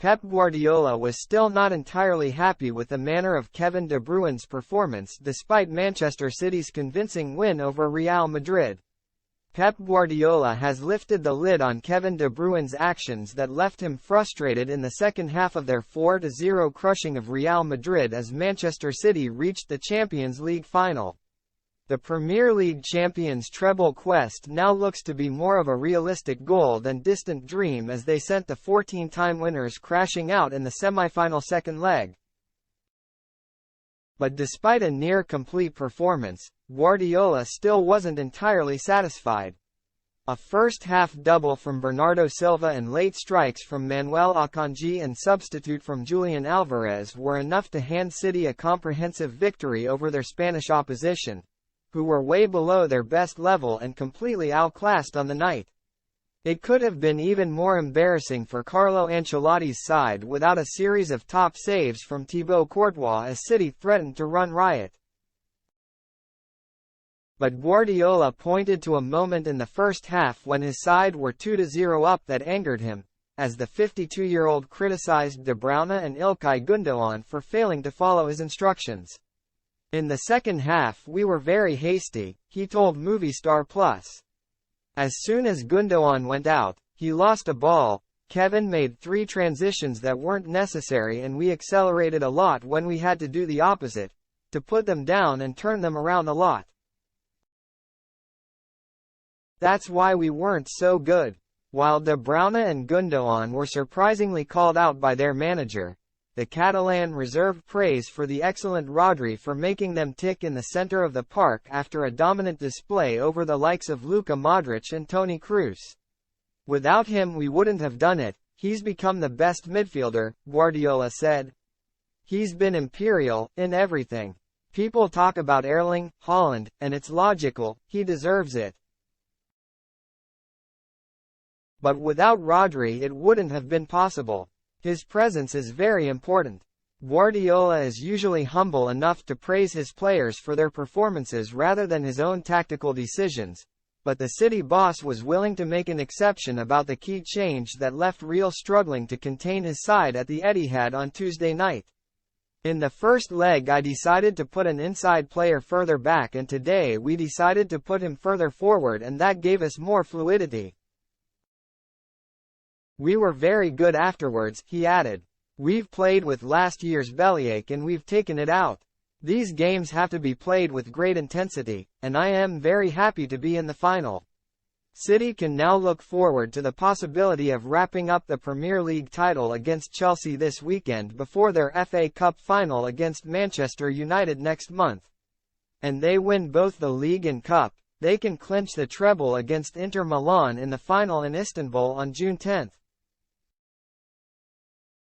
Pep Guardiola was still not entirely happy with the manner of Kevin De Bruyne's performance despite Manchester City's convincing win over Real Madrid. Pep Guardiola has lifted the lid on Kevin De Bruyne's actions that left him frustrated in the second half of their 4-0 crushing of Real Madrid as Manchester City reached the Champions League final. The Premier League champions' treble quest now looks to be more of a realistic goal than distant dream as they sent the 14-time winners crashing out in the semi-final second leg. But despite a near-complete performance, Guardiola still wasn't entirely satisfied. A first-half double from Bernardo Silva and late strikes from Manuel Akanji and substitute from Julian Alvarez were enough to hand City a comprehensive victory over their Spanish opposition, who were way below their best level and completely outclassed on the night. It could have been even more embarrassing for Carlo Ancelotti's side without a series of top saves from Thibaut Courtois as City threatened to run riot. But Guardiola pointed to a moment in the first half when his side were 2-0 up that angered him, as the 52-year-old criticized De Bruyne and Ilkay Gundogan for failing to follow his instructions. "In the second half we were very hasty," he told Movistar Plus. "As soon as Gundogan went out, he lost a ball, Kevin made 3 transitions that weren't necessary and we accelerated a lot when we had to do the opposite, to put them down and turn them around a lot. That's why we weren't so good." While De Bruyne and Gundogan were surprisingly called out by their manager, the Catalan reserved praise for the excellent Rodri for making them tick in the center of the park after a dominant display over the likes of Luka Modric and Toni Kroos. "Without him we wouldn't have done it, he's become the best midfielder," Guardiola said. "He's been imperial, in everything. People talk about Erling Haaland, and it's logical, he deserves it. But without Rodri it wouldn't have been possible. His presence is very important." Guardiola is usually humble enough to praise his players for their performances rather than his own tactical decisions, but the City boss was willing to make an exception about the key change that left Real struggling to contain his side at the Etihad on Tuesday night. "In the first leg I decided to put an inside player further back and today we decided to put him further forward and that gave us more fluidity. We were very good afterwards," he added. "We've played with last year's bellyache and we've taken it out. These games have to be played with great intensity, and I am very happy to be in the final." City can now look forward to the possibility of wrapping up the Premier League title against Chelsea this weekend before their FA Cup final against Manchester United next month. And they win both the league and cup, they can clinch the treble against Inter Milan in the final in Istanbul on June 10.